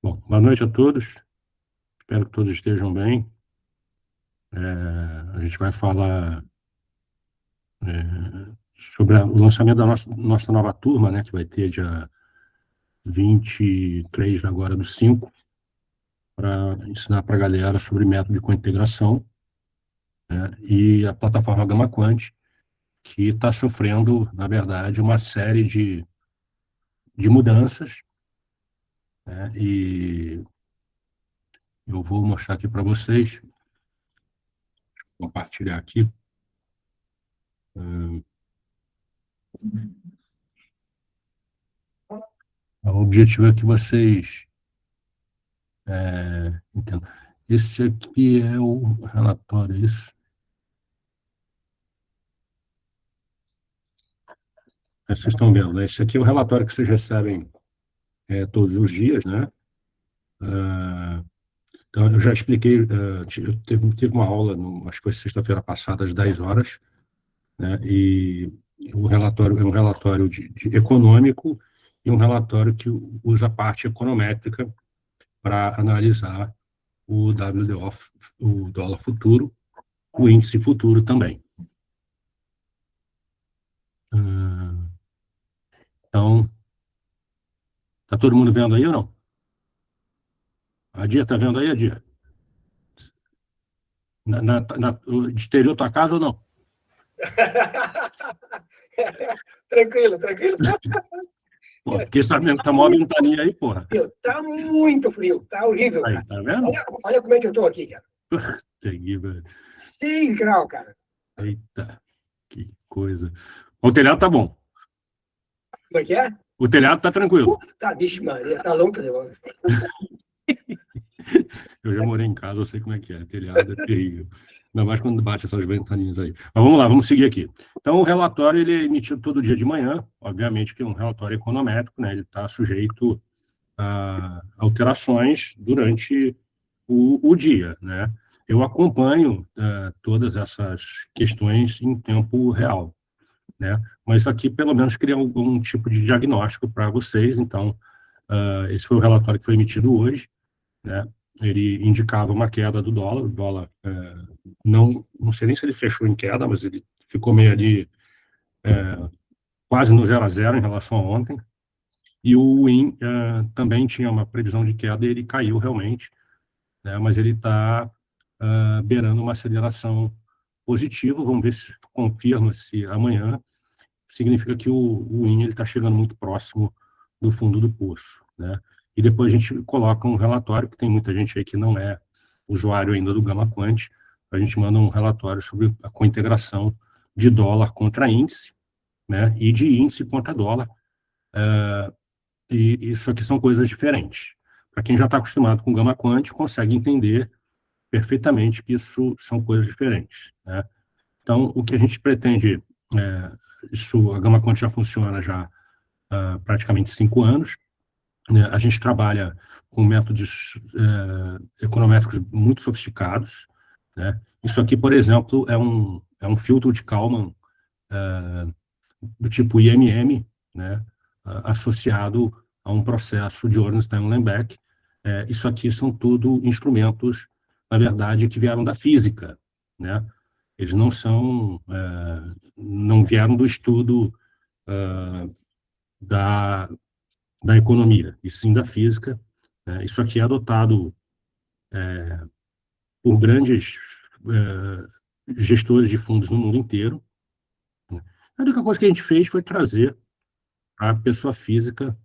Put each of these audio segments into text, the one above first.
Bom, boa noite a todos. Espero que todos estejam bem. A gente vai falar sobre o lançamento da nossa nova turma, né, que vai ter dia 23 agora do 5, para ensinar para a galera sobre método de cointegração, né, e a plataforma Gama Quant, que está sofrendo, na verdade, uma série de mudanças, né, e eu vou mostrar aqui para vocês, compartilhar aqui. O objetivo é que vocês entendam. Esse aqui é o relatório, isso. Vocês estão vendo, né? Esse aqui é o relatório que vocês recebem todos os dias, né? Então, eu já expliquei, teve uma aula, acho que foi sexta-feira passada, às 10 horas, né? E o relatório é um relatório de econômico e um relatório que usa a parte econométrica para analisar o WDO, o dólar futuro, o índice futuro também. Então, tá todo mundo vendo aí ou não? A Dia tá vendo aí, a Dia? Deteriorou tua casa ou não? Tranquilo, tranquilo. Pô, fiquei sabendo que tá mó ventania aí, porra. Tá muito frio, tá horrível, Aí, cara. tá vendo? Olha como é que eu tô aqui, cara. Terrível. 6 graus, cara. Eita, que coisa. O telhado tá bom. Como é que é? O telhado tá tranquilo. Tá, vixe, Maria, tá louca, né? Eu já morei em casa, eu sei como é que é. Telhado é terrível. Ainda mais quando bate essas ventaninhas aí. Mas vamos lá, vamos seguir aqui. Então, o relatório ele é emitido todo dia de manhã, obviamente que é um relatório econométrico, né? Ele está sujeito a alterações durante o dia, né? Eu acompanho todas essas questões em tempo real, né? Mas isso aqui, pelo menos, cria algum tipo de diagnóstico para vocês. Então, esse foi o relatório que foi emitido hoje, né? Ele indicava uma queda do dólar. O dólar, não sei nem se ele fechou em queda, mas ele ficou meio ali, quase no 0 a 0 em relação a ontem. E o WIN também tinha uma previsão de queda e ele caiu realmente, né? Mas ele está beirando uma aceleração positiva. Vamos ver se confirma se amanhã significa que o WIN está chegando muito próximo do fundo do poço, né? E depois a gente coloca um relatório, que tem muita gente aí que não é usuário ainda do Gama Quant, a gente manda um relatório sobre a cointegração de dólar contra índice, né? E de índice contra dólar. E isso aqui são coisas diferentes. Para quem já está acostumado com Gama Quant, consegue entender perfeitamente que isso são coisas diferentes, né? Então, o que a gente pretende, a Gama Quant já funciona já há praticamente 5 anos, né? A gente trabalha com métodos econométricos muito sofisticados, né? Isso aqui, por exemplo, é um filtro de Kalman do tipo IMM, né? Associado a um processo de Ornstein-Uhlenbeck. Isso aqui são tudo instrumentos, na verdade, que vieram da física, né? Eles não vieram do estudo da, da economia, e sim da física, né? Isso aqui é adotado por grandes gestores de fundos no mundo inteiro, né? A única coisa que a gente fez foi trazer para a pessoa física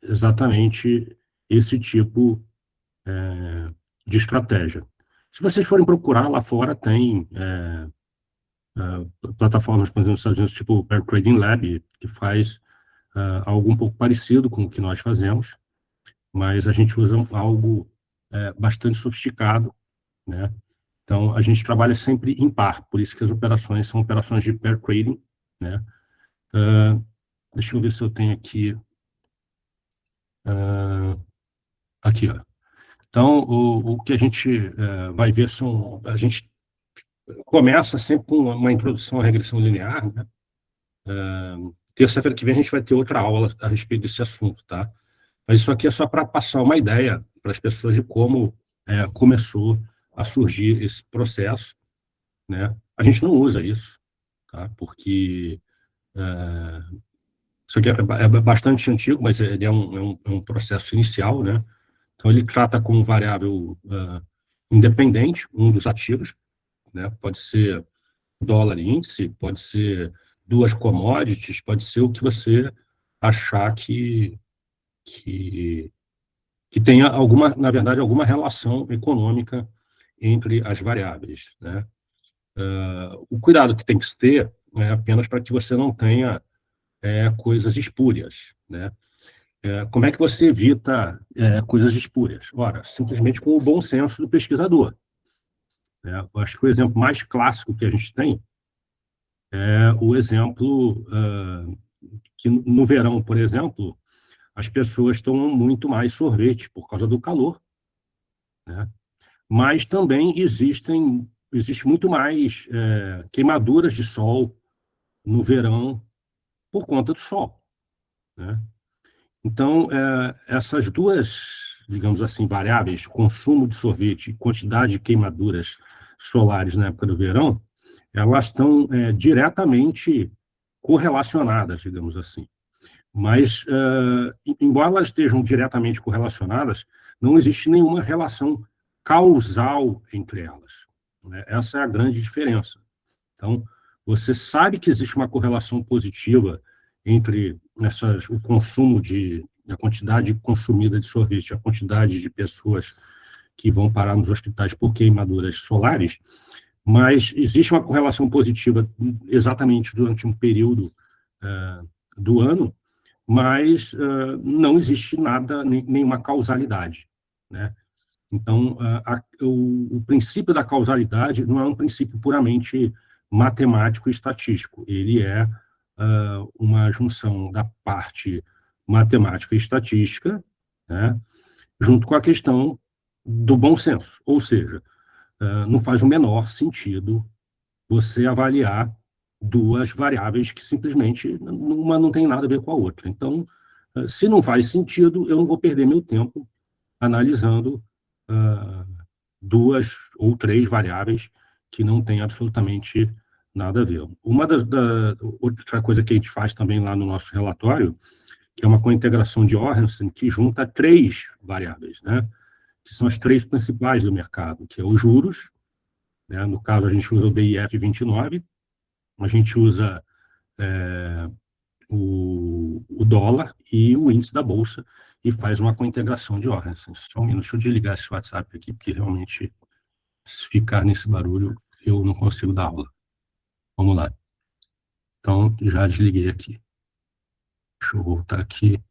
exatamente esse tipo de estratégia. Se vocês forem procurar, lá fora tem plataformas, por exemplo, nos Estados Unidos, tipo o Pair Trading Lab, que faz algo um pouco parecido com o que nós fazemos, mas a gente usa algo bastante sofisticado, né? Então, a gente trabalha sempre em par, por isso que as operações são operações de pair trading, né? Deixa eu ver se eu tenho aqui. Aqui, ó. Então, o que a gente vai ver são. A gente começa sempre com uma introdução à regressão linear, né? Terça-feira que vem a gente vai ter outra aula a respeito desse assunto, tá? Mas isso aqui é só para passar uma ideia para as pessoas de como começou a surgir esse processo, né? A gente não usa isso, tá? Porque isso aqui é bastante antigo, mas ele é um processo inicial, né? Então, ele trata como variável independente um dos ativos, né? Pode ser dólar índice, pode ser duas commodities, pode ser o que você achar que, que tenha alguma, na verdade, alguma relação econômica entre as variáveis, né? O cuidado que tem que se ter é apenas para que você não tenha coisas espúrias, né? Como é que você evita coisas espúrias? Ora, simplesmente com o bom senso do pesquisador, né? Eu acho que o exemplo mais clássico que a gente tem é o exemplo que no verão, por exemplo, as pessoas tomam muito mais sorvete por causa do calor, né? Mas também existe muito mais queimaduras de sol no verão por conta do sol, né? Então, essas duas, digamos assim, variáveis, consumo de sorvete e quantidade de queimaduras solares na época do verão, elas estão diretamente correlacionadas, digamos assim. Mas, embora elas estejam diretamente correlacionadas, não existe nenhuma relação causal entre elas, né? Essa é a grande diferença. Então, você sabe que existe uma correlação positiva entre o consumo a quantidade consumida de sorvete, a quantidade de pessoas que vão parar nos hospitais por queimaduras solares, mas existe uma correlação positiva exatamente durante um período do ano, mas não existe nada, nenhuma causalidade, né? Então, o princípio da causalidade não é um princípio puramente matemático e estatístico. Ele é uma junção da parte matemática e estatística, né, junto com a questão do bom senso. Ou seja, não faz o menor sentido você avaliar duas variáveis que simplesmente uma não tem nada a ver com a outra. Então, se não faz sentido, eu não vou perder meu tempo analisando duas ou três variáveis que não têm absolutamente nada a ver. Outra coisa que a gente faz também lá no nosso relatório, que é uma cointegração de Johansen, que junta três variáveis, né? Que são as três principais do mercado, que é os juros, né? No caso, a gente usa o DIF 29, a gente usa o dólar e o índice da Bolsa e faz uma cointegração de Johansen. Só um minuto, deixa eu desligar esse WhatsApp aqui, porque realmente, se ficar nesse barulho, eu não consigo dar aula. Vamos lá. Então, já desliguei aqui. Deixa eu voltar aqui.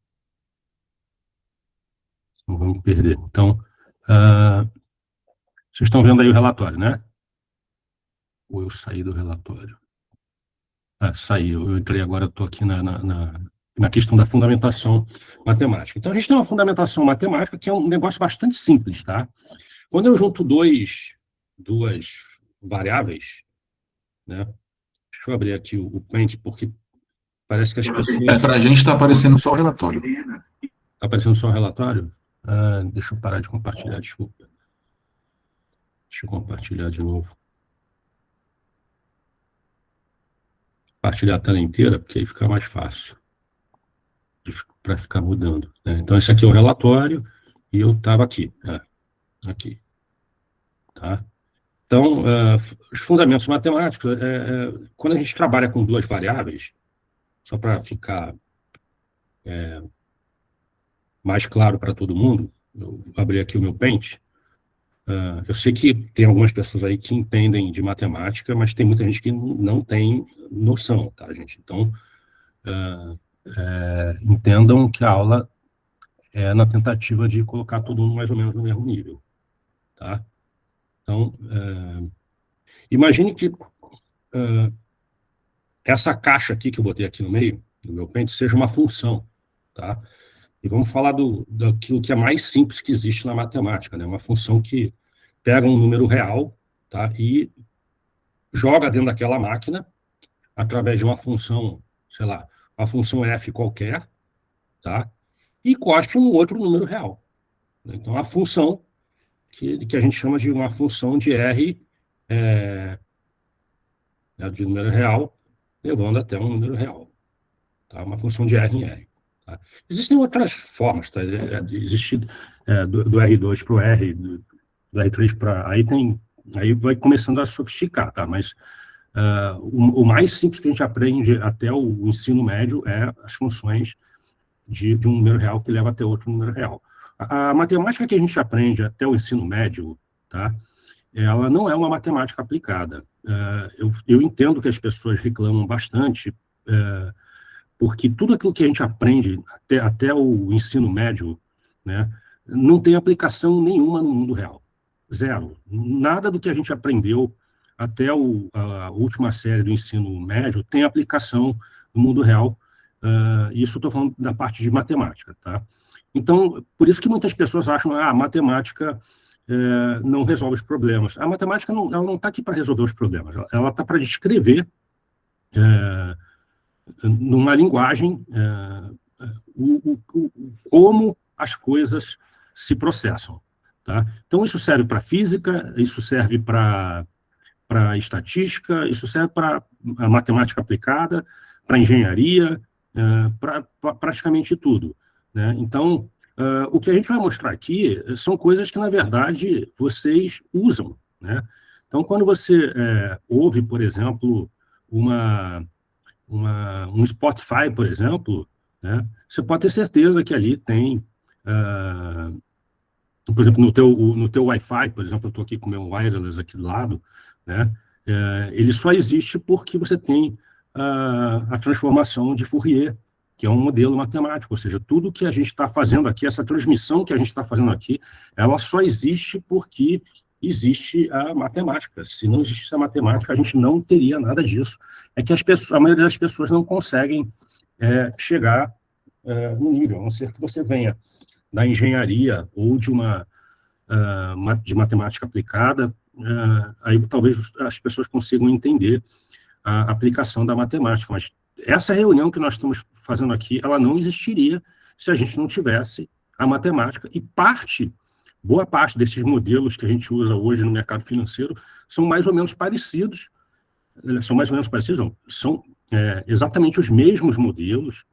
Não vamos perder. Então, vocês estão vendo aí o relatório, né? Ou eu saí do relatório? Saí. Eu entrei agora, estou aqui na questão da fundamentação matemática. Então, a gente tem uma fundamentação matemática que é um negócio bastante simples, tá? Quando eu junto duas variáveis, né? Deixa eu abrir aqui o Paint, porque parece que as pessoas... Para a gente está aparecendo só o relatório. Está aparecendo só o relatório? Deixa eu parar de compartilhar, desculpa. Deixa eu compartilhar de novo. Compartilhar a tela inteira, porque aí fica mais fácil para ficar mudando, né? Então, esse aqui é o relatório e eu estava aqui. Aqui. Tá? Então, os fundamentos matemáticos, quando a gente trabalha com duas variáveis, só para ficar mais claro para todo mundo, eu abri aqui o meu Paint. Eu sei que tem algumas pessoas aí que entendem de matemática, mas tem muita gente que não tem noção, tá, gente? Então, entendam que a aula é na tentativa de colocar todo mundo mais ou menos no mesmo nível, tá? Então, imagine que essa caixa aqui que eu botei aqui no meio, do meu pente, seja uma função, tá? E vamos falar daquilo que é mais simples que existe na matemática, né? Uma função que pega um número real, tá? E joga dentro daquela máquina através de uma função, sei lá, uma função f qualquer, tá? e cospe um outro número real. Então, a função, que a gente chama de uma função de R de número real, levando até um número real. Tá? Uma função de R em R. Tá? Existem outras formas. Tá? Existe do R2 para o R, do R3 para... Aí vai começando a sofisticar, tá? Mas o mais simples que a gente aprende até o ensino médio é as funções de um número real que leva até outro número real. A matemática que a gente aprende até o ensino médio, tá? Ela não é uma matemática aplicada. Eu entendo que as pessoas reclamam bastante, porque tudo aquilo que a gente aprende até o ensino médio, né, não tem aplicação nenhuma no mundo real. Zero. Nada do que a gente aprendeu até a última série do ensino médio tem aplicação no mundo real. Isso eu estou falando da parte de matemática, tá? Então, por isso que muitas pessoas acham que a matemática não resolve os problemas. A matemática ela não está aqui para resolver os problemas, ela está para descrever numa linguagem como as coisas se processam. Tá? Então, isso serve para física, isso serve para estatística, isso serve para a matemática aplicada, para engenharia, para praticamente tudo. Né? Então, o que a gente vai mostrar aqui são coisas que, na verdade, vocês usam. Né? Então, quando você ouve, por exemplo, um Spotify, por exemplo, né, você pode ter certeza que ali tem, por exemplo, no teu Wi-Fi, por exemplo, eu estou aqui com o meu wireless aqui do lado, né, ele só existe porque você tem a transformação de Fourier, que é um modelo matemático, ou seja, tudo que a gente está fazendo aqui, essa transmissão que a gente está fazendo aqui, ela só existe porque existe a matemática. Se não existisse a matemática, a gente não teria nada disso. É que a maioria das pessoas não conseguem chegar no nível, a não ser que você venha da engenharia ou de matemática aplicada, aí talvez as pessoas consigam entender a aplicação da matemática, mas essa reunião que nós estamos fazendo aqui, ela não existiria se a gente não tivesse a matemática, e boa parte desses modelos que a gente usa hoje no mercado financeiro são mais ou menos parecidos, não, são exatamente os mesmos modelos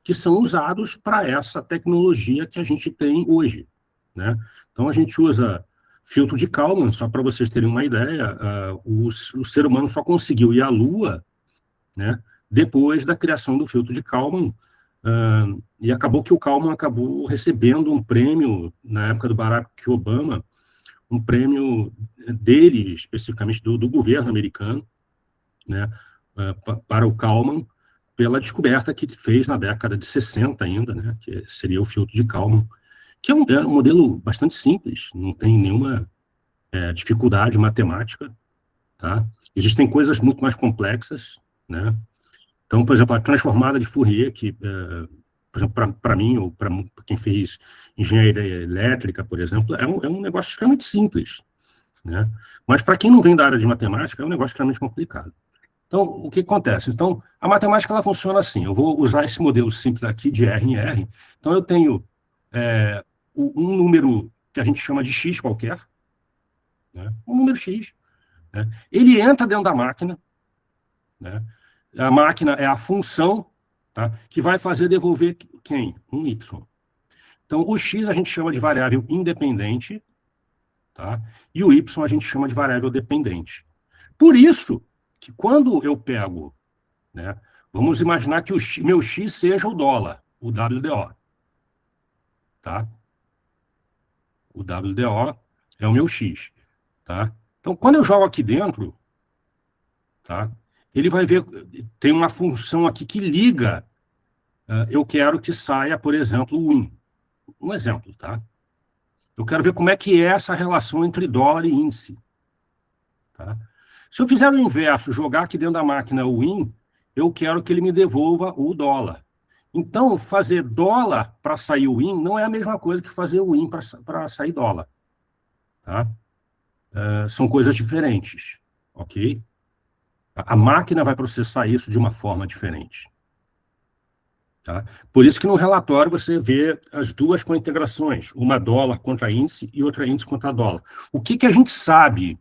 que são usados para essa tecnologia que a gente tem hoje. Né? Então, a gente usa filtro de Kalman, só para vocês terem uma ideia, o ser humano só conseguiu ir à Lua, né, depois da criação do filtro de Kalman, e acabou que o Kalman acabou recebendo um prêmio, na época do Barack Obama, um prêmio dele, especificamente do governo americano, né, para o Kalman, pela descoberta que fez na década de 60 ainda, né, que seria o filtro de Kalman, que é um modelo bastante simples, não tem nenhuma dificuldade matemática, tá? Existem coisas muito mais complexas, né? Então, por exemplo, a transformada de Fourier, que, por exemplo, para mim, ou para quem fez engenharia elétrica, por exemplo, é um negócio extremamente simples, né? Mas para quem não vem da área de matemática, é um negócio extremamente complicado. Então, o que acontece? Então, a matemática ela funciona assim. Eu vou usar esse modelo simples aqui de R em R. Então, eu tenho um número que a gente chama de X qualquer, né? Um número X. Né? Ele entra dentro da máquina, né? A máquina é a função, tá, que vai fazer devolver quem? Um Y. Então, o X a gente chama de variável independente, tá? E o Y a gente chama de variável dependente. Por isso que quando eu pego, né, vamos imaginar que meu X seja o dólar, o WDO. Tá? O WDO é o meu X. Tá? Então, quando eu jogo aqui dentro, tá, ele vai ver, tem uma função aqui que liga, eu quero que saia, por exemplo, o IN. Um exemplo, tá? Eu quero ver como é que é essa relação entre dólar e índice. Tá? Se eu fizer o inverso, jogar aqui dentro da máquina o IN, eu quero que ele me devolva o dólar. Então, fazer dólar para sair o IN não é a mesma coisa que fazer o IN para sair dólar. Tá? São coisas diferentes, ok? A máquina vai processar isso de uma forma diferente. Tá? Por isso que no relatório você vê as duas com integrações, uma dólar contra índice e outra índice contra dólar. O que a gente sabe,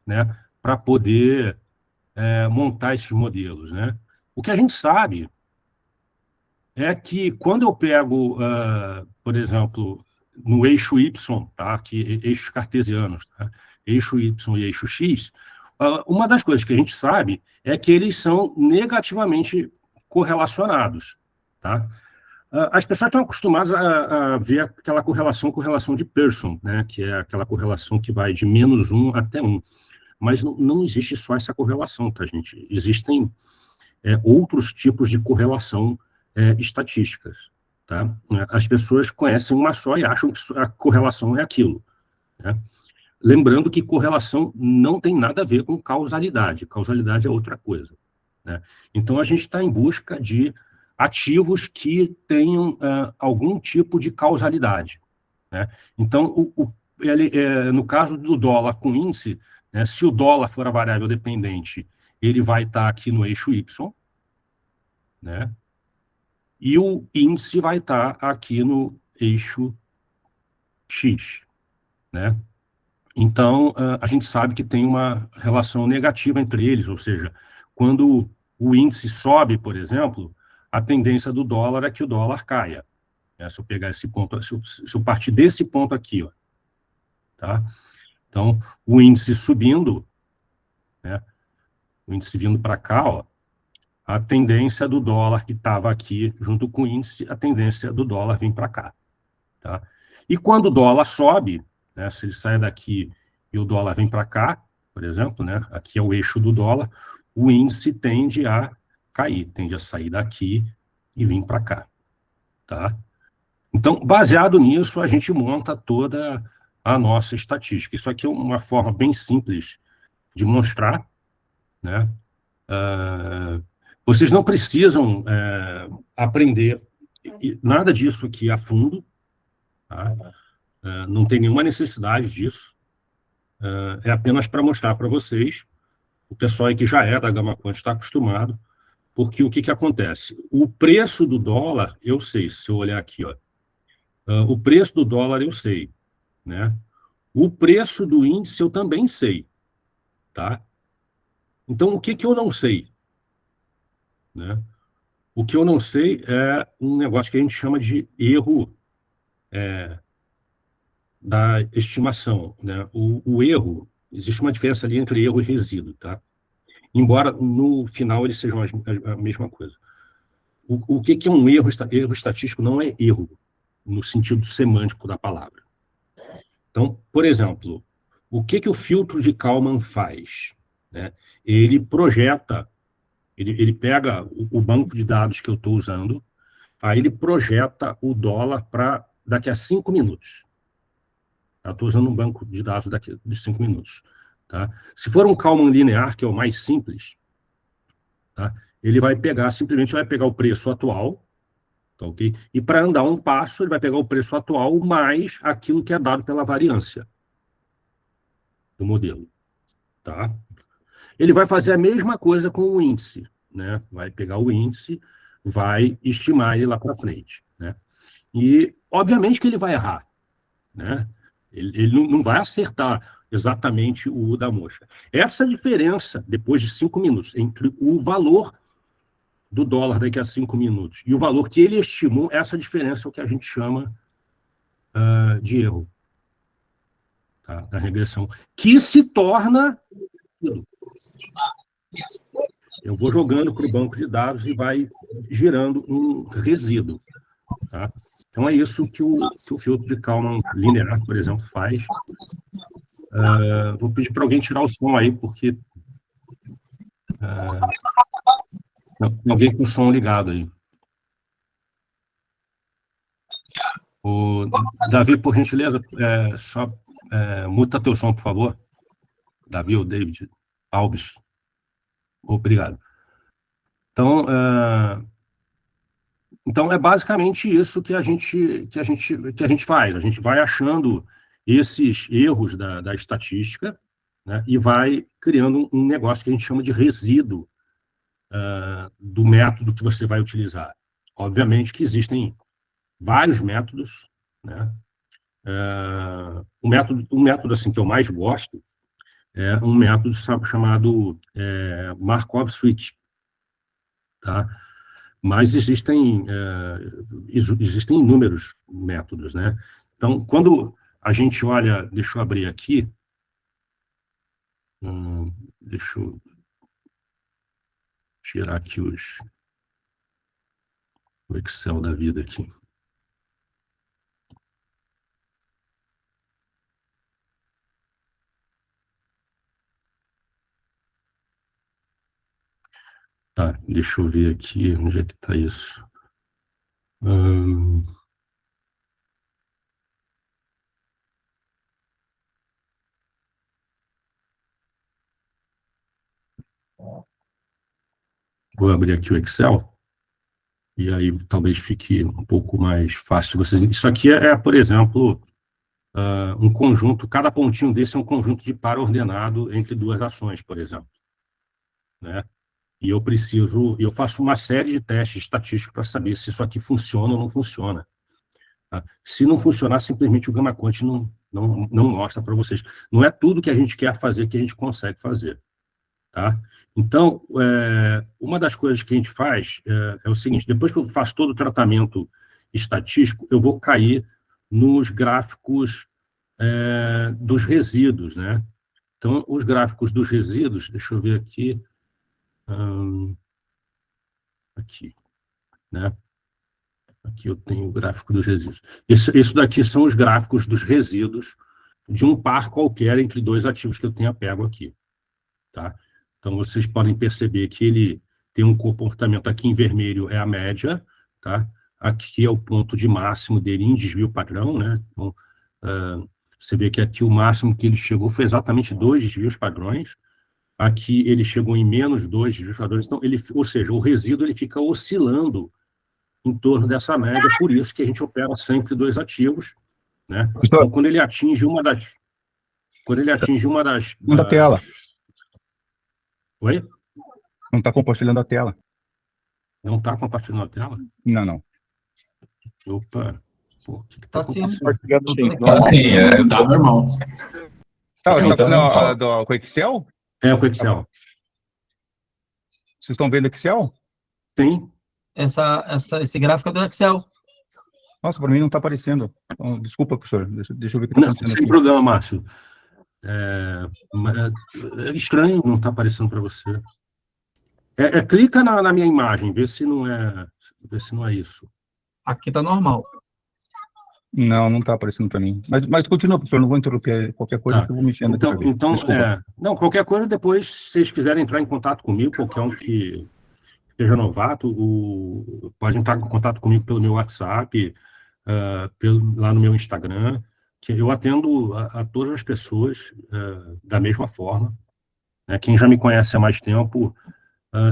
né, para poder montar esses modelos? Né? O que a gente sabe é que quando eu pego, por exemplo, no eixo Y, tá? Aqui, eixos cartesianos, tá? Eixo Y e eixo X, uma das coisas que a gente sabe é que eles são negativamente correlacionados. Tá? As pessoas estão acostumadas a ver aquela correlação de Pearson, né? Que é aquela correlação que vai de -1 até 1. Mas não existe só essa correlação, tá, gente? Existem outros tipos de correlação estatísticas. Tá? As pessoas conhecem uma só e acham que a correlação é aquilo. Né? Lembrando que correlação não tem nada a ver com causalidade. Causalidade é outra coisa. Né? Então, a gente está em busca de ativos que tenham algum tipo de causalidade. Né? Então, no caso do dólar com índice, né, se o dólar for a variável dependente, ele vai estar aqui no eixo Y, né? E o índice vai estar aqui no eixo X. Né? Então, a gente sabe que tem uma relação negativa entre eles, ou seja, quando o índice sobe, por exemplo, a tendência do dólar é que o dólar caia. Né? Se eu pegar esse ponto, se eu partir desse ponto aqui, ó, tá? Então, o índice subindo, né? O índice vindo para cá, ó, a tendência do dólar que estava aqui junto com o índice, a tendência do dólar vir para cá. Tá? E quando o dólar sobe, né, se ele sai daqui e o dólar vem para cá, por exemplo, né, aqui é o eixo do dólar, o índice tende a cair, tende a sair daqui e vir para cá. Tá? Então, baseado nisso, a gente monta toda a nossa estatística. Isso aqui é uma forma bem simples de mostrar. Né? Vocês não precisam aprender nada disso aqui a fundo. Tá? Não tem nenhuma necessidade disso. É apenas para mostrar para vocês. O pessoal aí que já é da Gama Quant está acostumado, porque o que acontece? O preço do dólar, eu sei, se eu olhar aqui, ó, o preço do dólar eu sei. Né? O preço do índice eu também sei. Tá? Então, o que eu não sei? Né? O que eu não sei é um negócio que a gente chama de erro da estimação. Né? O erro, existe uma diferença ali entre erro e resíduo. Tá? Embora, no final, eles sejam a mesma coisa. O que é um erro? Erro estatístico não é erro, no sentido semântico da palavra. Então, por exemplo, o que o filtro de Kalman faz? Né? Ele projeta, ele pega o banco de dados que eu estou usando, aí ele projeta o dólar para daqui a 5 minutos. Estou usando um banco de dados daqui de 5 minutos. Tá? Se for um Kalman linear, que é o mais simples, tá? Ele vai pegar, simplesmente vai pegar o preço atual, tá, okay? E para andar um passo, ele vai pegar o preço atual mais aquilo que é dado pela variância do modelo. Tá? Ele vai fazer a mesma coisa com o índice. Né? Vai pegar o índice, vai estimar ele lá para frente. Né? E, obviamente, que ele vai errar. Né? Ele não vai acertar exatamente o da mosca. Essa diferença, depois de 5 minutos, entre o valor do dólar daqui a 5 minutos e o valor que ele estimou, essa diferença é o que a gente chama de erro, tá? Da regressão, que se torna... Eu vou jogando para o banco de dados e vai gerando um resíduo. Tá? Então, é isso que o filtro de Kalman linear, por exemplo, faz. Vou pedir para alguém tirar o som aí, porque... tem alguém com o som ligado aí. O Davi, por gentileza, só muta teu som, por favor. Davi ou David Alves. Obrigado. Então, é basicamente isso que a gente faz. A gente vai achando esses erros da estatística, né, e vai criando um negócio que a gente chama de resíduo do método que você vai utilizar. obviamente que existem vários métodos, né? O método assim, que eu mais gosto é um método chamado Markov Switch, tá? Mas existem inúmeros métodos, né? Então, quando a gente olha, deixa eu abrir aqui, deixa eu tirar aqui o Excel da vida aqui. Tá, deixa eu ver aqui onde é que está isso. Vou abrir aqui o Excel, e aí talvez fique um pouco mais fácil vocês. Isso aqui por exemplo, um conjunto, cada pontinho desse é um conjunto de par ordenado entre duas ações, por exemplo, né? E eu faço uma série de testes estatísticos para saber se isso aqui funciona ou não funciona. Tá? Se não funcionar, simplesmente o Gamma Quant não mostra para vocês. Não é tudo que a gente quer fazer que a gente consegue fazer. Tá? Então, uma das coisas que a gente faz é o seguinte: depois que eu faço todo o tratamento estatístico, eu vou cair nos gráficos dos resíduos, né? Então, os gráficos dos resíduos, deixa eu ver aqui, aqui, né? Aqui eu tenho o gráfico dos resíduos. Isso daqui são os gráficos dos resíduos de um par qualquer entre dois ativos que eu tenha pego aqui, tá? Então, vocês podem perceber que ele tem um comportamento aqui em vermelho, é a média, tá? Aqui é o ponto de máximo dele em desvio padrão, né? Então, você vê que aqui o máximo que ele chegou foi exatamente 2 desvios padrões. Aqui ele chegou em menos 2 desvios padrões. Então, ou seja, o resíduo ele fica oscilando em torno dessa média, por isso que a gente opera sempre 2 ativos, né? Então, quando ele atinge uma das... Da tela. Oi? Não está compartilhando a tela. Não está compartilhando a tela? Não. Opa. Pô, o que está sim. acontecendo? Sim, tá normal. Com o Excel? Com o Excel. Vocês estão vendo o Excel? Sim. Esse gráfico é do Excel. Nossa, para mim não está aparecendo. Então, desculpa, professor. Deixa eu ver o que está acontecendo Sem aqui. problema, Márcio. É estranho não está aparecendo para você. Clica na minha imagem, vê se não é isso. Aqui está normal. Não está aparecendo para mim. Mas continua, professor, não vou interromper qualquer coisa que eu vou mexendo aqui. Então, Desculpa. não, qualquer coisa, depois, se vocês quiserem entrar em contato comigo, qualquer um que esteja novato, pode entrar em contato comigo pelo meu WhatsApp, lá no meu Instagram, que eu atendo a todas as pessoas da mesma forma, né? Quem já me conhece há mais tempo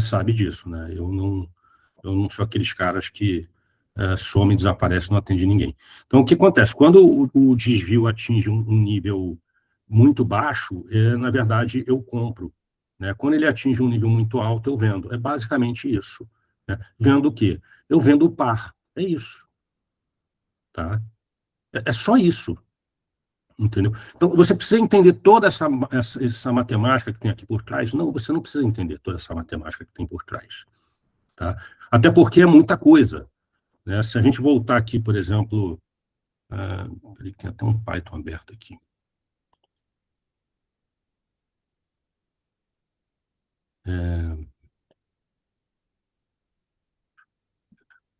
sabe disso, né? Eu não sou aqueles caras que some, desaparece, não atende ninguém. Então, o que acontece? Quando o desvio atinge um nível muito baixo, na verdade, eu compro, né? Quando ele atinge um nível muito alto, eu vendo. É basicamente isso, né? Vendo o quê? Eu vendo o par. É isso. Tá? É só isso. Entendeu? Então, você precisa entender toda essa matemática que tem aqui por trás? Não, você não precisa entender toda essa matemática que tem por trás. Tá? Até porque é muita coisa, né? Se a gente voltar aqui, por exemplo... tem até um Python aberto aqui.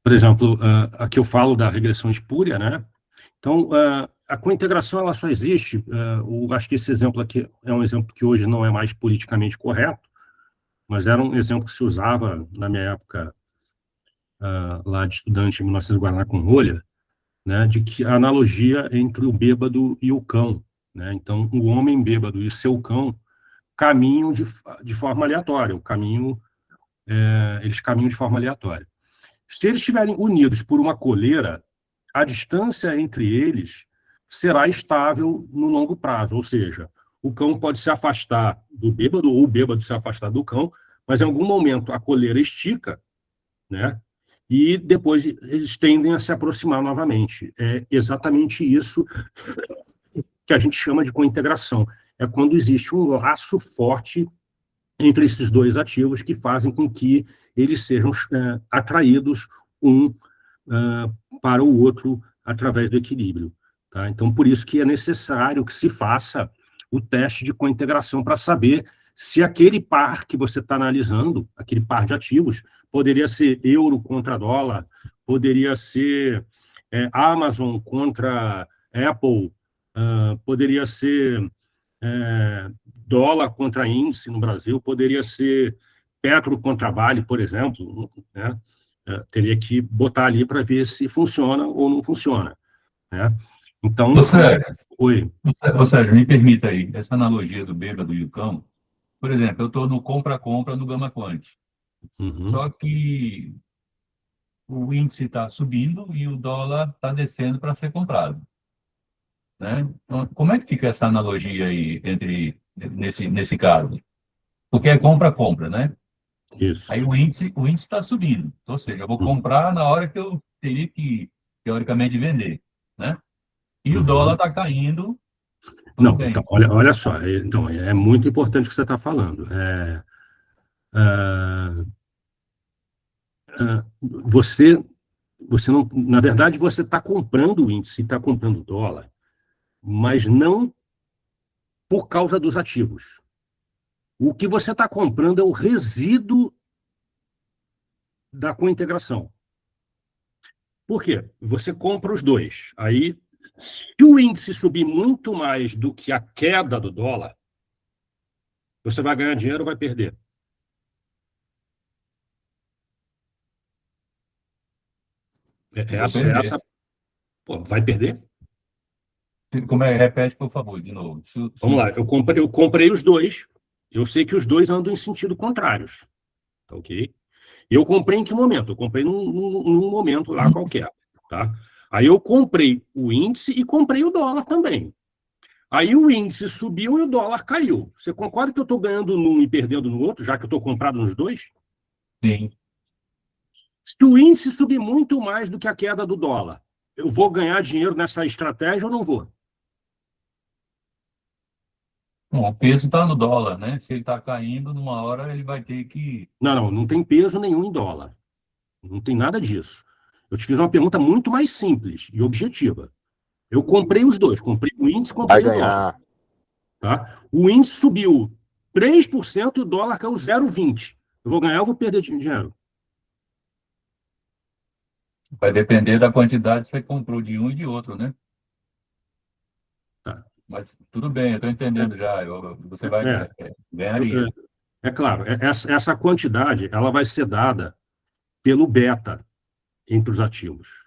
Por exemplo, aqui eu falo da regressão espúria, né? Então, a cointegração ela só existe, acho que esse exemplo aqui é um exemplo que hoje não é mais politicamente correto, mas era um exemplo que se usava na minha época lá de estudante em 1900 Guaraná com rolha, né, de que a analogia entre o bêbado e o cão, né? Então, o homem bêbado e seu cão caminham de forma aleatória, eles caminham de forma aleatória. Se eles estiverem unidos por uma coleira, a distância entre eles será estável no longo prazo, ou seja, o cão pode se afastar do bêbado ou o bêbado se afastar do cão, mas em algum momento a coleira estica, né? e depois eles tendem a se aproximar novamente. É exatamente isso que a gente chama de cointegração. É quando existe um laço forte entre esses dois ativos que fazem com que eles sejam atraídos um para o outro através do equilíbrio. Tá? Então, por isso que é necessário que se faça o teste de cointegração para saber se aquele par que você está analisando, aquele par de ativos, poderia ser euro contra dólar, poderia ser Amazon contra Apple, poderia ser dólar contra índice no Brasil, poderia ser Petro contra Vale, por exemplo, né? Teria que botar ali para ver se funciona ou não funciona, né? Então, oi. Sérgio, me permita aí, essa analogia do bêbado e o cão, por exemplo, eu estou no compra-compra no Gama Quant, só que o índice está subindo e o dólar está descendo para ser comprado, né? Então, como é que fica essa analogia aí nesse caso? Porque é compra-compra, né? Isso. Aí o índice está subindo, ou seja, eu vou comprar na hora que eu teria que, teoricamente, vender, né? E o dólar está caindo. Não, então, olha só, então, é muito importante o que você está falando. Você não, na verdade, você está comprando o índice, está comprando o dólar, mas não por causa dos ativos. O que você está comprando é o resíduo da cointegração. Por quê? Você compra os dois. Aí, se o índice subir muito mais do que a queda do dólar, você vai ganhar dinheiro ou vai perder? Pô, vai perder? Como é? Repete, por favor, de novo. Vamos lá, eu comprei os dois. Eu sei que os dois andam em sentido contrários. Tá ok? Eu comprei em que momento? Eu comprei num momento lá qualquer. Tá? Aí eu comprei o índice e comprei o dólar também. Aí o índice subiu e o dólar caiu. Você concorda que eu estou ganhando num e perdendo no outro, já que eu estou comprado nos dois? Sim. Se o índice subir muito mais do que a queda do dólar, eu vou ganhar dinheiro nessa estratégia ou não vou? Bom, o peso está no dólar, né? Se ele está caindo, numa hora ele vai ter que... Não tem peso nenhum em dólar. Não tem nada disso. Eu te fiz uma pergunta muito mais simples e objetiva. Eu comprei os dois, comprei o índice, comprei o dólar. Tá? O índice subiu 3% e o dólar caiu 0,20%. Eu vou ganhar ou vou perder dinheiro? Vai depender da quantidade que você comprou de um e de outro, né? Tá. Mas tudo bem, eu estou entendendo já. Você vai ganharia. É claro, essa quantidade ela vai ser dada pelo beta entre os ativos.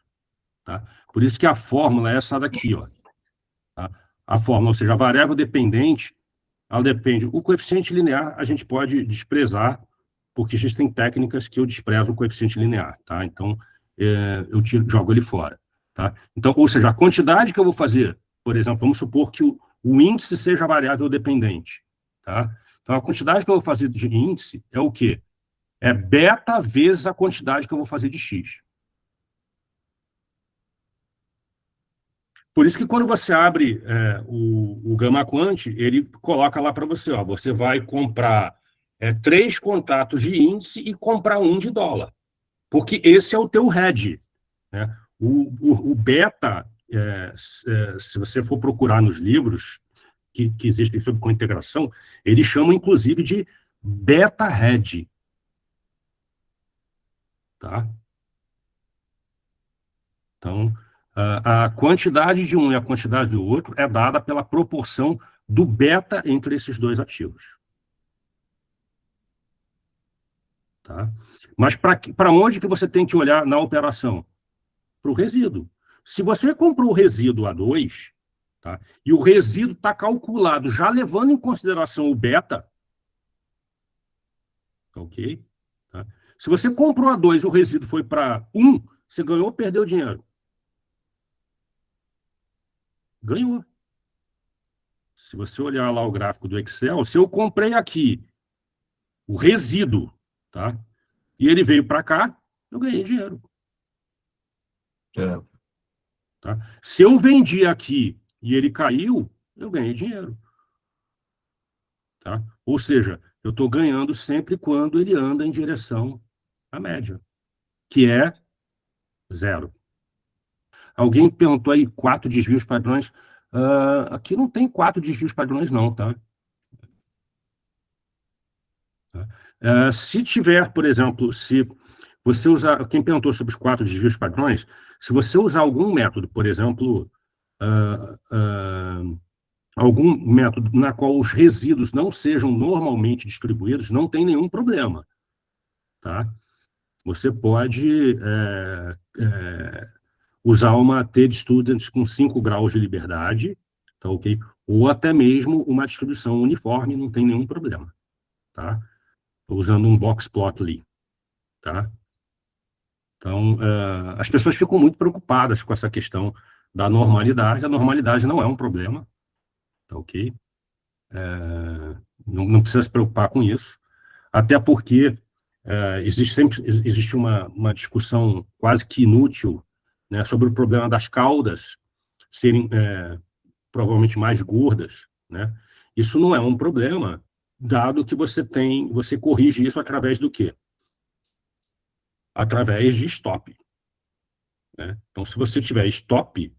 Tá? Por isso que a fórmula é essa daqui. Ó, tá? A fórmula, ou seja, a variável dependente, ela depende. O coeficiente linear a gente pode desprezar, porque existem técnicas que eu desprezo o coeficiente linear. Tá? Então, eu jogo ele fora. Tá? Então, ou seja, a quantidade que eu vou fazer, por exemplo, vamos supor que o índice seja a variável dependente. Tá? Então, a quantidade que eu vou fazer de índice é o quê? É beta vezes a quantidade que eu vou fazer de x. Por isso que quando você abre o Gama Quant, ele coloca lá para você, ó, você vai comprar 3 contratos de índice e comprar 1 de dólar. Porque esse é o teu hedge. Né? O beta, se você for procurar nos livros que existem sobre cointegração, eles chamam, inclusive, de beta hedge. Tá? Então, a quantidade de um e a quantidade do outro é dada pela proporção do beta entre esses dois ativos. Tá? Mas para onde que você tem que olhar na operação? Para o resíduo. Se você comprou o resíduo a 2, tá? E o resíduo está calculado já levando em consideração o beta, ok? Tá? Se você comprou a 2 e o resíduo foi para 1, você ganhou ou perdeu dinheiro? Ganhou. Se você olhar lá o gráfico do Excel, se eu comprei aqui o resíduo, tá? E ele veio para cá, eu ganhei dinheiro. Certo. Tá? Se eu vendi aqui e ele caiu, eu ganhei dinheiro. Tá? Ou seja, eu estou ganhando sempre quando ele anda em direção à média, que é 0. Alguém perguntou aí 4 desvios padrões. Aqui não tem 4 desvios padrões, não, tá? Se tiver, por exemplo, se você usar... Quem perguntou sobre os 4 desvios padrões, se você usar algum método, por exemplo, algum método na qual os resíduos não sejam normalmente distribuídos, não tem nenhum problema, tá? Você pode usar uma T-Student com 5 graus de liberdade, tá ok? Ou até mesmo uma distribuição uniforme, não tem nenhum problema, tá? Usando um box plot ali, tá? Então, as pessoas ficam muito preocupadas com essa questão da normalidade. A normalidade não é um problema, tá ok? Não precisa se preocupar com isso, até porque existe uma discussão quase que inútil, né, sobre o problema das caudas serem provavelmente mais gordas, né? Isso não é um problema, dado que você corrige isso através do quê? Através de stop, né? Então, se você tiver stop,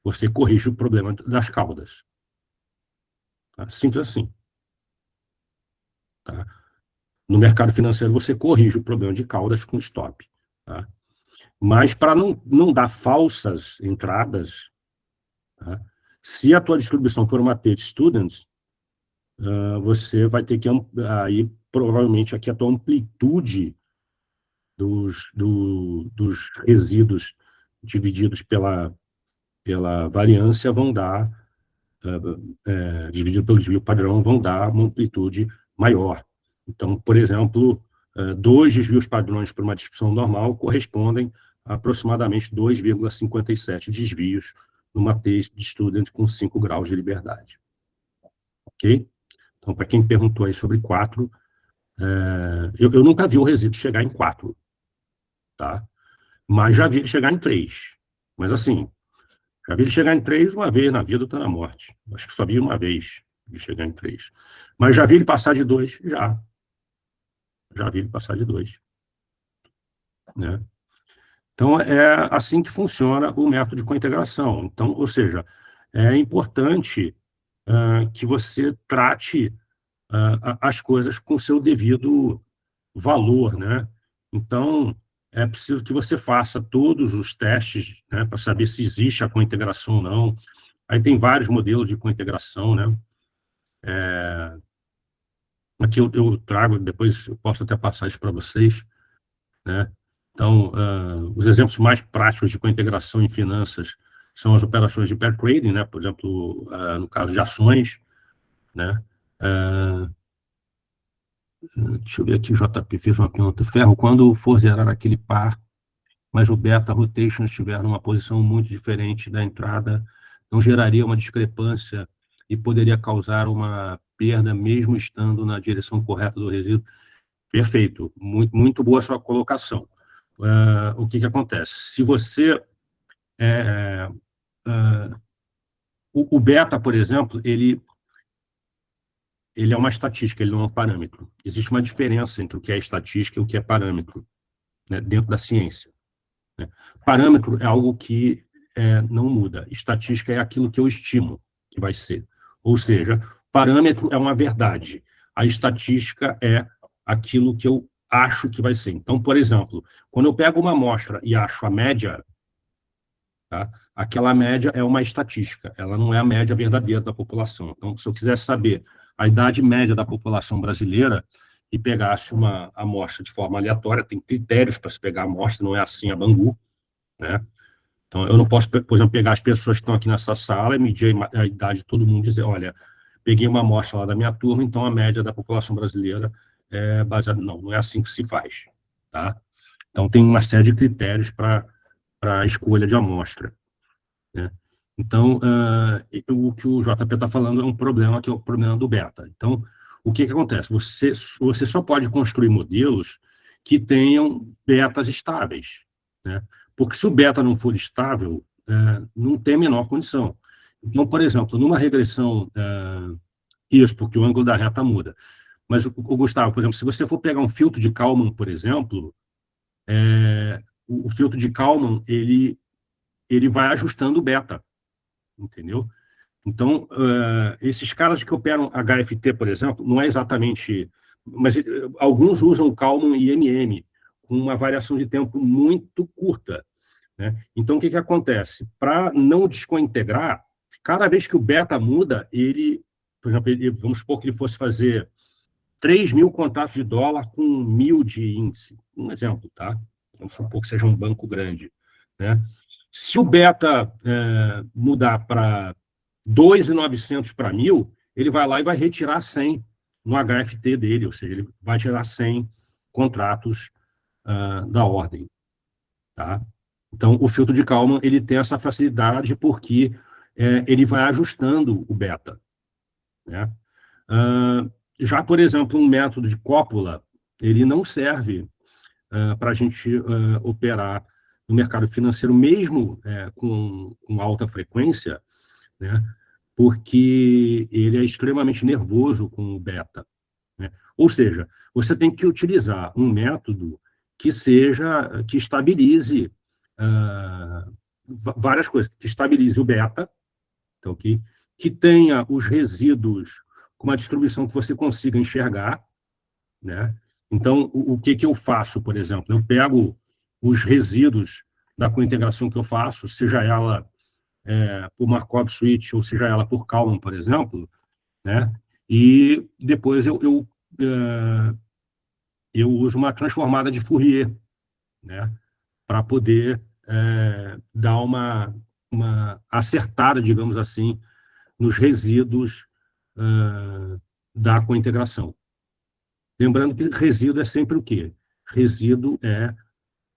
você corrige o problema das caudas. Tá? Simples assim. Tá? No mercado financeiro, você corrige o problema de caudas com stop. Tá? Mas, para não dar falsas entradas, tá? Se a tua distribuição for uma T-Student, você vai ter que, aí, provavelmente, aqui a tua amplitude dos resíduos divididos pela variância vão dar, dividido pelo desvio padrão, vão dar uma amplitude maior. Então, por exemplo, 2 desvios padrões para uma distribuição normal correspondem a aproximadamente 2,57 desvios numa T-Student com 5 graus de liberdade. Ok? Então, para quem perguntou aí sobre 4, eu nunca vi o resíduo chegar em 4, tá? Mas já vi ele chegar em 3. Mas, assim, já vi ele chegar em 3 uma vez na vida, outra na morte. Acho que só vi uma vez ele chegar em 3. Mas já vi ele passar de 2? Já. Já vi ele passar de 2. Né? Então, é assim que funciona o método de cointegração. Então, ou seja, é importante que você trate as coisas com seu devido valor, né? Então, é preciso que você faça todos os testes, né, para saber se existe a cointegração ou não. Aí tem vários modelos de cointegração, né? Aqui eu trago, depois eu posso até passar isso para vocês, né? Então, os exemplos mais práticos de cointegração em finanças são as operações de pair trading, né? Por exemplo, no caso de ações, né? Deixa eu ver aqui, o JP fez uma pergunta. Ferro, quando for zerar aquele par, mas o beta rotation estiver numa posição muito diferente da entrada, não geraria uma discrepância e poderia causar uma perda, mesmo estando na direção correta do resíduo? Perfeito, muito, muito boa a sua colocação. O que acontece? Se você... o beta, por exemplo, ele é uma estatística, ele não é um parâmetro. Existe uma diferença entre o que é estatística e o que é parâmetro, né, dentro da ciência. Né? Parâmetro é algo que não muda. Estatística é aquilo que eu estimo que vai ser. Ou seja, parâmetro é uma verdade. A estatística é aquilo que eu acho que vai ser. Então, por exemplo, quando eu pego uma amostra e acho a média, tá? Aquela média é uma estatística, ela não é a média verdadeira da população. Então, se eu quisesse saber a idade média da população brasileira e pegasse uma amostra de forma aleatória, tem critérios para se pegar a amostra, não é assim a Bangu, né? Então, eu não posso, por exemplo, pegar as pessoas que estão aqui nessa sala e medir a idade de todo mundo e dizer, olha, peguei uma amostra lá da minha turma, então a média da população brasileira é baseada... Não é assim que se faz, tá? Então, tem uma série de critérios para a escolha de amostra, né? Então, o que o JP está falando é um problema, que é o problema do beta. Então, o que acontece? Você só pode construir modelos que tenham betas estáveis, né? Porque se o beta não for estável, não tem a menor condição. Então, por exemplo, numa regressão, isso, porque o ângulo da reta muda. Mas, o Gustavo, por exemplo, se você for pegar um filtro de Kalman, por exemplo, o filtro de Kalman, ele vai ajustando o beta, entendeu? Então, esses caras que operam HFT, por exemplo, não é exatamente... Mas alguns usam o Kalman e MM, com uma variação de tempo muito curta, né? Então, o que acontece? Para não descointegrar, cada vez que o beta muda, por exemplo, vamos supor que ele fosse fazer 3.000 contratos de dólar com 1.000 de índice. Um exemplo, tá? Vamos supor que seja um banco grande, né? Se o beta mudar para 2.900 para 1.000, ele vai lá e vai retirar 100 no HFT dele, ou seja, ele vai tirar 100 contratos da ordem, tá? Então, o filtro de Kalman, ele tem essa facilidade porque ele vai ajustando o beta, né? Já, por exemplo, um método de cópula, ele não serve para a gente operar no mercado financeiro, mesmo com alta frequência, né? Porque ele é extremamente nervoso com o beta, né? Ou seja, você tem que utilizar um método que estabilize várias coisas, que estabilize o beta, então, que tenha os resíduos com uma distribuição que você consiga enxergar, né? Então, o que eu faço, por exemplo? Eu pego os resíduos da cointegração que eu faço, seja ela por Markov Switch ou seja ela por Kalman, por exemplo, né? E depois eu uso uma transformada de Fourier, né? Para poder dar uma acertada, digamos assim, nos resíduos da cointegração. Lembrando que resíduo é sempre o quê? Resíduo é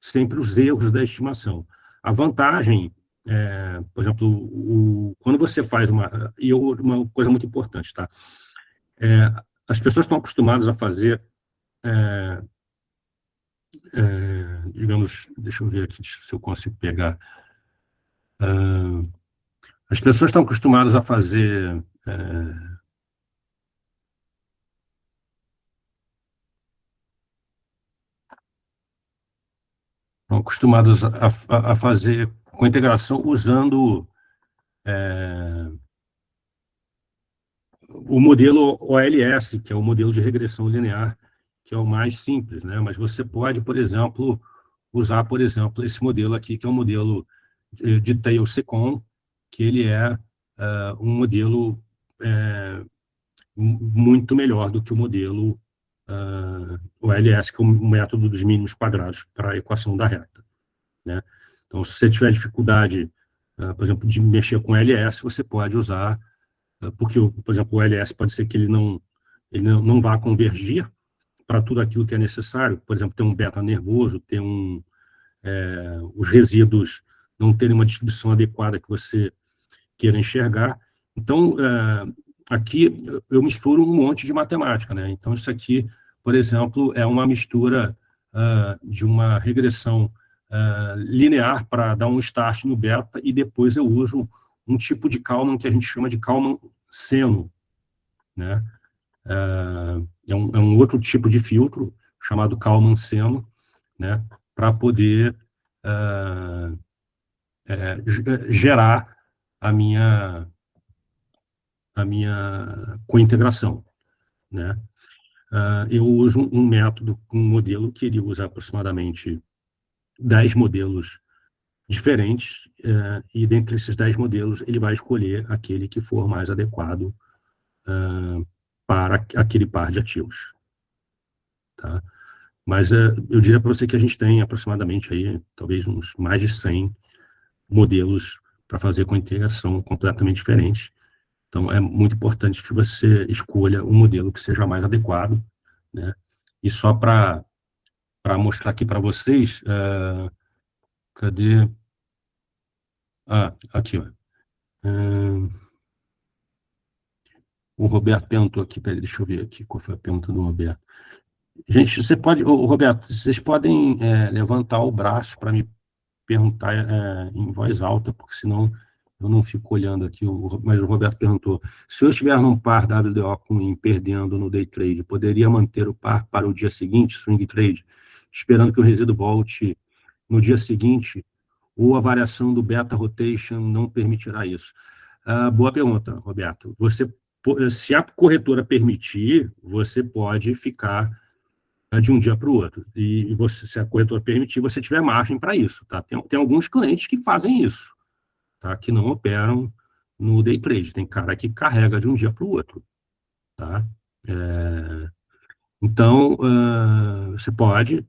sempre os erros da estimação. A vantagem, por exemplo, quando você faz uma coisa muito importante, tá? As pessoas estão acostumadas a fazer, digamos, deixa eu ver aqui se eu consigo pegar. As pessoas estão acostumadas a fazer estão acostumados a fazer com integração usando o modelo OLS, que é o modelo de regressão linear, que é o mais simples, né? Mas você pode, por exemplo, usar, por exemplo, esse modelo aqui, que é um modelo de Tail-Secon, que ele é um modelo muito melhor do que o modelo OLS, que é o método dos mínimos quadrados para a equação da reta, né? Então, se você tiver dificuldade, por exemplo, de mexer com LS, você pode usar, porque, por exemplo, o LS pode ser que ele não vá convergir para tudo aquilo que é necessário, por exemplo, ter um beta nervoso, ter os resíduos não terem uma distribuição adequada que você queira enxergar. Então, aqui eu misturo um monte de matemática, né? Então, isso aqui, por exemplo, é uma mistura de uma regressão linear para dar um start no beta, e depois eu uso um tipo de Kalman que a gente chama de Kalman seno, né? É um outro tipo de filtro chamado Kalman seno, né? Para poder gerar a minha cointegração, né? Eu uso um método, um modelo que ele usa aproximadamente 10 modelos diferentes, e dentre esses 10 modelos ele vai escolher aquele que for mais adequado para aquele par de ativos, tá? Mas eu diria para você que a gente tem aproximadamente aí, talvez uns mais de 100 modelos para fazer com integração completamente diferente. Então, é muito importante que você escolha um modelo que seja mais adequado, né? E só para mostrar aqui para vocês, cadê? Aqui, ó. O Roberto perguntou aqui, peraí, deixa eu ver aqui qual foi a pergunta do Roberto. Gente, você pode, Roberto, vocês podem levantar o braço para me perguntar em voz alta, porque senão eu não fico olhando aqui, mas o Roberto perguntou, se eu estiver num par WDO com IN perdendo no day trade, poderia manter o par para o dia seguinte, swing trade, esperando que o resíduo volte no dia seguinte, ou a variação do beta rotation não permitirá isso? Boa pergunta, Roberto. Se a corretora permitir, você pode ficar de um dia para o outro. E se a corretora permitir, você tiver margem para isso. Tá? Tem alguns clientes que fazem isso, tá? Que não operam no day trade. Tem cara que carrega de um dia para o outro. Tá? Então, você pode,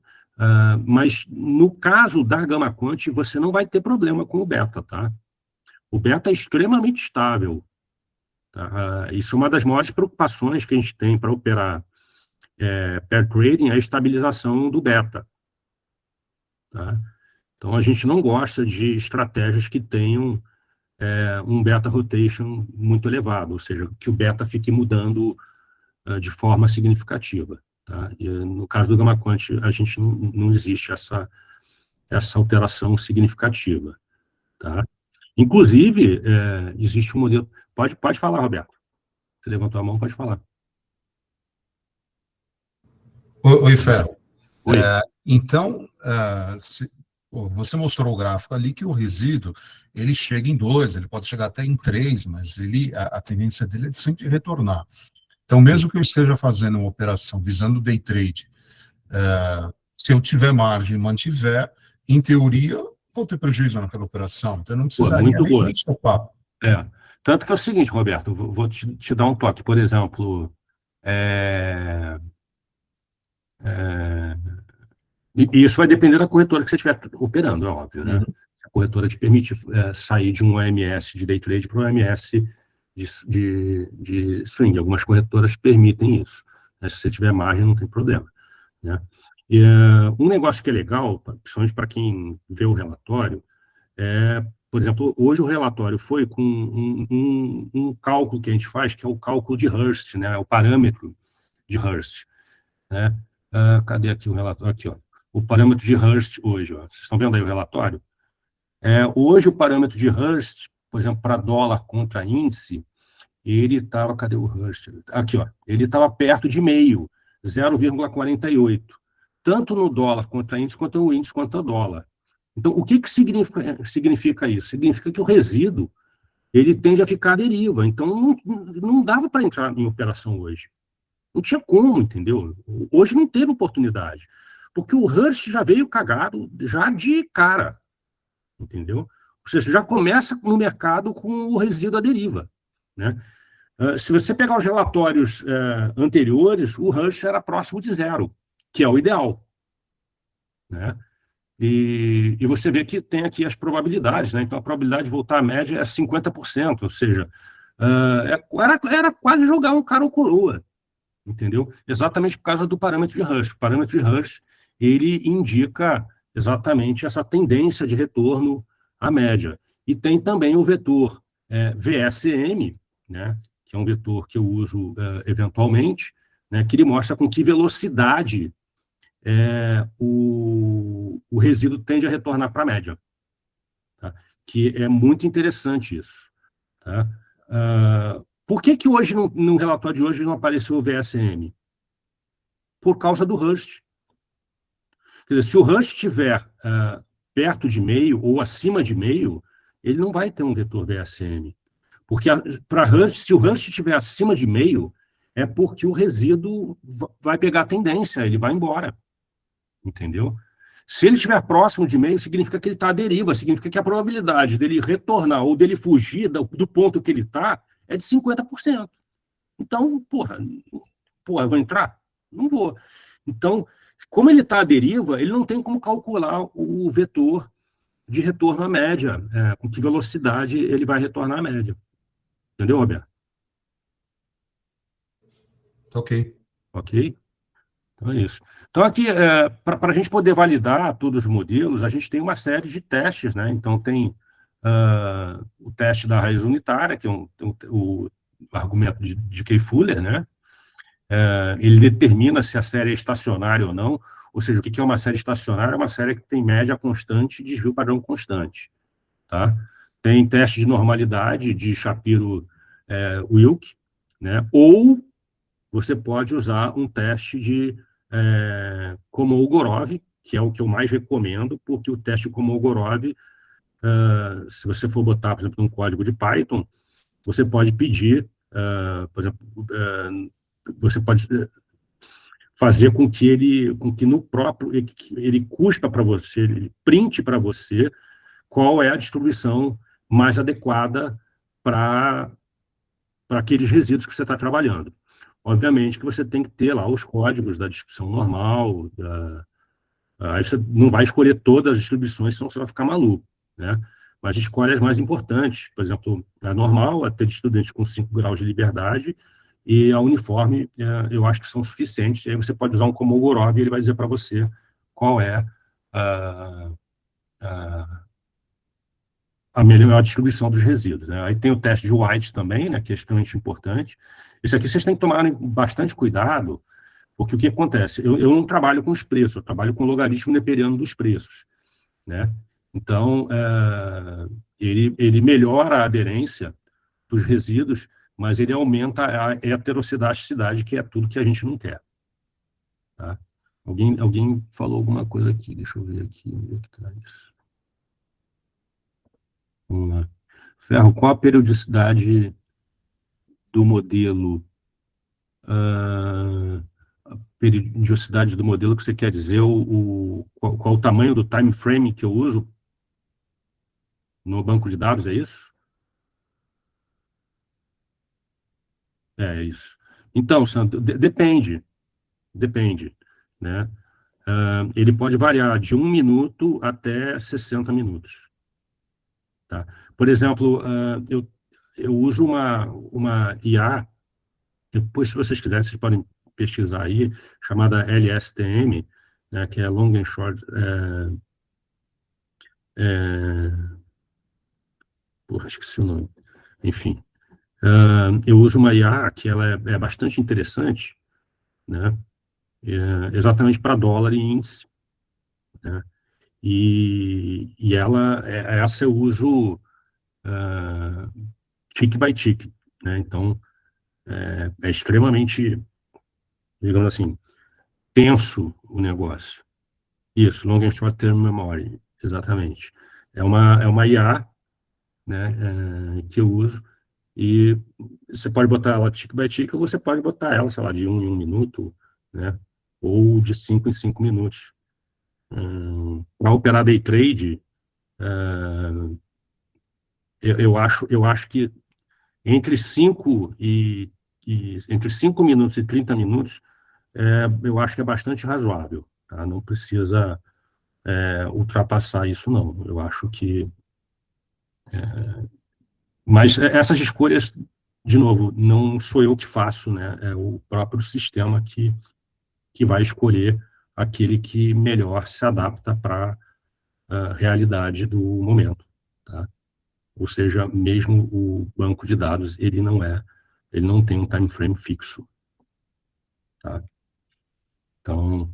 mas no caso da Gama Quant, você não vai ter problema com o beta. Tá? O beta é extremamente estável. Tá? Isso é uma das maiores preocupações que a gente tem para operar pair trading, é a estabilização do beta. Tá? Então, a gente não gosta de estratégias que tenham um beta rotation muito elevado, ou seja, que o beta fique mudando de forma significativa. Tá? E, no caso do Gama Quant, a gente não existe essa alteração significativa. Tá? Inclusive, existe um modelo... Pode falar, Roberto. Você levantou a mão, pode falar. Oi, Ferro. Oi. Então, você mostrou o gráfico ali que o resíduo, ele chega em 2, ele pode chegar até em 3, mas a tendência dele é de sempre retornar. Então, mesmo que eu esteja fazendo uma operação visando day trade, se eu tiver margem e mantiver, em teoria, vou ter prejuízo naquela operação. Então, eu não precisaria nem estopar. Tanto que é o seguinte, Roberto, vou te dar um toque. Por exemplo, e isso vai depender da corretora que você estiver operando, é óbvio, né? Se a corretora te permite sair de um OMS de day trade para um OMS de swing. Algumas corretoras permitem isso. Né? Se você tiver margem, não tem problema. Né? E, um negócio que é legal, principalmente para quem vê o relatório, por exemplo, hoje o relatório foi com um cálculo que a gente faz, que é o cálculo de Hurst, né? O parâmetro de Hurst. Né? Cadê aqui o relatório? Aqui, ó. O parâmetro de Hurst hoje, ó. Vocês estão vendo aí o relatório? Hoje o parâmetro de Hurst, por exemplo, para dólar contra índice, ele estava, cadê o Hurst? Aqui, ó. Ele estava perto de meio, 0,48. Tanto no dólar contra índice, quanto no índice contra dólar. Então, o que significa isso? Significa que o resíduo, ele tende a ficar à deriva. Então, não dava para entrar em operação hoje. Não tinha como, entendeu? Hoje não teve oportunidade. Porque o Hurst já veio cagado já de cara. Entendeu? Ou seja, já começa no mercado com o resíduo à deriva. Né? Se você pegar os relatórios anteriores, o Hurst era próximo de 0, que é o ideal. Né? E você vê que tem aqui as probabilidades, né? Então a probabilidade de voltar à média é 50%, ou seja, era quase jogar um cara ou coroa, entendeu? Exatamente por causa do parâmetro de Hurst. O parâmetro de Hurst, ele indica exatamente essa tendência de retorno à média. E tem também o vetor VSM, né? Que é um vetor que eu uso eventualmente, né? Que ele mostra com que velocidade o resíduo tende a retornar para a média. Tá? Que é muito interessante isso. Tá? Por que hoje, no relatório de hoje, não apareceu o VSM? Por causa do Hurst. Quer dizer, se o Hurst estiver perto de meio ou acima de meio, ele não vai ter um vetor VSM. Porque para Hurst, se o Hurst estiver acima de meio, é porque o resíduo vai pegar a tendência, ele vai embora. Entendeu? Se ele estiver próximo de meio, significa que ele está à deriva, significa que a probabilidade dele retornar ou dele fugir do ponto que ele está é de 50%. Então, porra, eu vou entrar? Não vou. Então, como ele está à deriva, ele não tem como calcular o vetor de retorno à média, com que velocidade ele vai retornar à média. Entendeu, Roberto? Ok. Ok? Então é isso. Então aqui, para a gente poder validar todos os modelos, a gente tem uma série de testes, né? Então tem o teste da raiz unitária, que é o argumento de Kay-Fuller, né? Ele determina se a série é estacionária ou não. Ou seja, o que é uma série estacionária? É uma série que tem média constante e desvio padrão constante. Tá? Tem teste de normalidade de Shapiro-Wilk, né? Ou você pode usar um teste de Kolmogorov, que é o que eu mais recomendo, porque o teste de Kolmogorov, se você for botar, por exemplo, num código de Python, você pode pedir, por exemplo, você pode fazer com que no próprio, ele cuspa para você, ele printe para você qual é a distribuição mais adequada para aqueles resíduos que você está trabalhando. Obviamente que você tem que ter lá os códigos da distribuição normal, aí você não vai escolher todas as distribuições, senão você vai ficar maluco, né? Mas escolhe as mais importantes. Por exemplo, a normal é ter estudantes com 5 graus de liberdade, e a uniforme, eu acho que são suficientes. E aí você pode usar um Kolmogorov e ele vai dizer para você qual é a melhor distribuição dos resíduos, né? Aí tem o teste de White também, né, que é extremamente importante. Isso aqui vocês têm que tomar bastante cuidado, porque o que acontece? Eu não trabalho com os preços, eu trabalho com logaritmo neperiano dos preços, né? Então, ele melhora a aderência dos resíduos, mas ele aumenta a heterocidasticidade, que é tudo que a gente não quer. Tá? Alguém falou alguma coisa aqui, deixa eu ver aqui. Onde é que tá isso? Vamos lá. Ferro, qual a periodicidade do modelo? A periodicidade do modelo que você quer dizer, qual o tamanho do time frame que eu uso no banco de dados, é isso? É isso. Então, Sandro, depende, né? Ele pode variar de 1 minuto até 60 minutos. Tá? Por exemplo, eu uso uma IA, depois, se vocês quiserem, vocês podem pesquisar aí, chamada LSTM, né, que é Long and Short... porra, esqueci o nome. Enfim. Eu uso uma IA que ela é bastante interessante, né? Exatamente para dólar e índice, né? E essa eu uso tick by tick, né? Então, é extremamente, digamos assim, tenso o negócio. Isso, Long and Short Term Memory, exatamente. É uma IA, né, que eu uso, e você pode botar ela tick by tick, ou você pode botar ela, sei lá, de 1 em 1 minuto, né, ou de 5 em 5 minutos. Para operar day trade, eu acho que entre 5 minutos e 30 minutos, eu acho que é bastante razoável, tá? Não precisa ultrapassar isso, não. Eu acho que... Mas essas escolhas, de novo, não sou eu que faço, né? É o próprio sistema que vai escolher aquele que melhor se adapta para a realidade do momento, tá? Ou seja, mesmo o banco de dados, ele não tem um time frame fixo, tá? Então,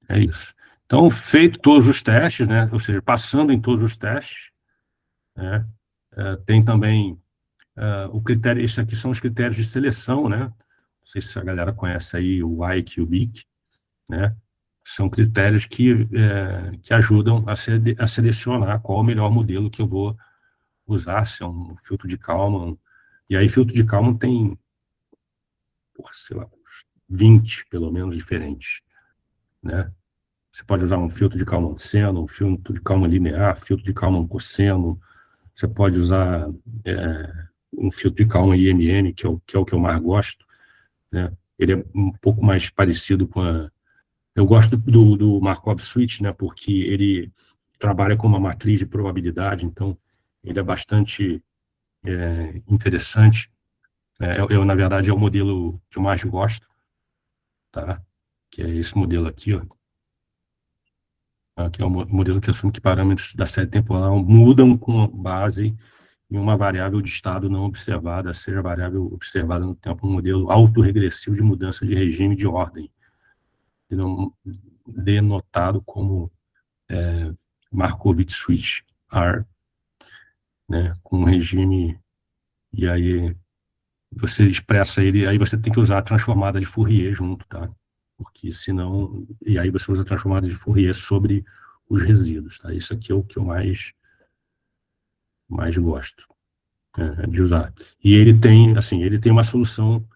é isso. Então, feito todos os testes, né? Ou seja, passando em todos os testes, né? Tem também o critério, esses aqui são os critérios de seleção, né? Não sei se a galera conhece aí o IKE e o BIC, né? São critérios que ajudam a selecionar qual o melhor modelo que eu vou usar, se é um filtro de Kalman. E aí, filtro de Kalman tem, sei lá, uns 20, pelo menos, diferentes, né? Você pode usar um filtro de Kalman seno, um filtro de Kalman linear, filtro de Kalman cosseno. Você pode usar um filtro de Kalman IMN, que é o que eu mais gosto, né? Ele é um pouco mais parecido com eu gosto do Markov Switch, né? Porque ele trabalha com uma matriz de probabilidade, então ele é bastante interessante. Na verdade, é o modelo que eu mais gosto, tá? Que é esse modelo aqui, ó. Que é o modelo que assume que parâmetros da série temporal mudam com base em uma variável de estado não observada, seja variável observada no tempo, um modelo autorregressivo de mudança de regime de ordem. denotado como Markowitz switch R, né, com um regime, e aí você expressa ele, aí você tem que usar a transformada de Fourier junto, tá? Porque senão, e aí você usa a transformada de Fourier sobre os resíduos, tá? Isso aqui é o que eu mais gosto de usar. E ele tem, assim, ele tem uma solução,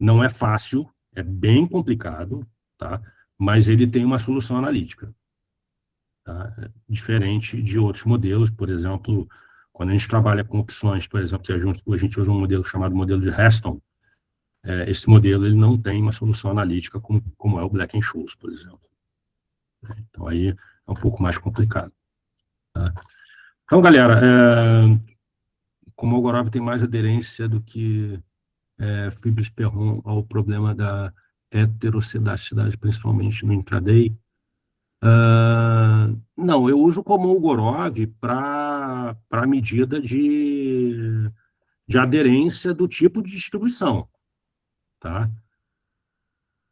não é fácil, é bem complicado, tá? Mas ele tem uma solução analítica, tá? Diferente de outros modelos, por exemplo, quando a gente trabalha com opções, por exemplo, que a gente usa um modelo chamado modelo de Heston, esse modelo ele não tem uma solução analítica como é o Black-Scholes, por exemplo. Então, aí é um pouco mais complicado. Tá? Então, galera, como o Algorov tem mais aderência do que Fibres-Perron ao problema da heterocidacidade, principalmente no intraday, não, eu uso como Algorov para medida de aderência do tipo de distribuição. Tá?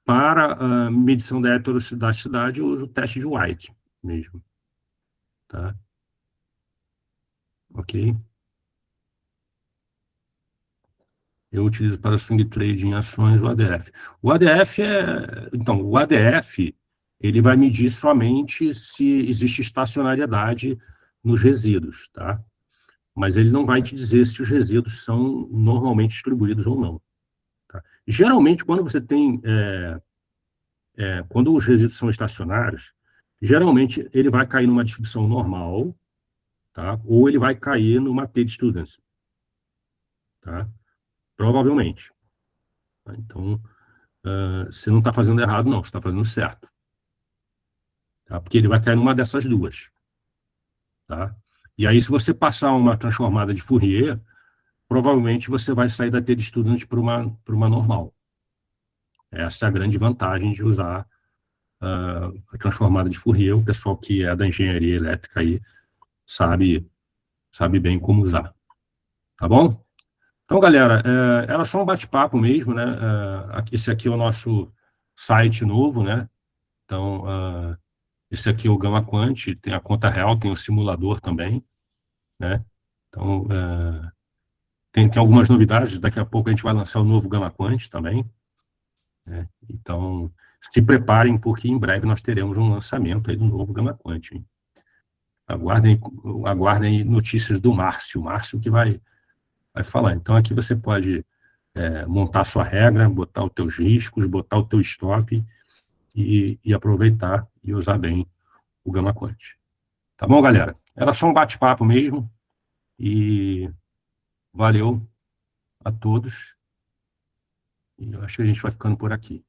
Para a medição da heterocidacidade, eu uso o teste de White mesmo. Tá? Ok? Eu utilizo para swing trade em ações o ADF. O ADF, ele vai medir somente se existe estacionariedade nos resíduos, tá? Mas ele não vai te dizer se os resíduos são normalmente distribuídos ou não. Tá? Geralmente, quando você tem, quando os resíduos são estacionários, geralmente ele vai cair numa distribuição normal, tá? Ou ele vai cair numa T-students, tá? Provavelmente. Então, você não está fazendo errado, não. Você está fazendo certo. Tá? Porque ele vai cair numa dessas duas. Tá? E aí, se você passar uma transformada de Fourier, provavelmente você vai sair da T-student para uma normal. Essa é a grande vantagem de usar a transformada de Fourier. O pessoal que é da engenharia elétrica aí sabe bem como usar. Tá bom? Então, galera, era só um bate-papo mesmo, né? Esse aqui é o nosso site novo, né? Então, esse aqui é o Gama Quant, tem a conta real, tem o simulador também, né? Então, tem algumas novidades, daqui a pouco a gente vai lançar o novo Gama Quant também, né? Então, se preparem, porque em breve nós teremos um lançamento aí do novo Gama Quant, hein? Aguardem notícias do Márcio, que vai falar. Então, aqui você pode montar a sua regra, botar os teus riscos, botar o teu stop e aproveitar e usar bem o Gama Quant. Tá bom, galera? Era só um bate-papo mesmo e valeu a todos. E eu acho que a gente vai ficando por aqui.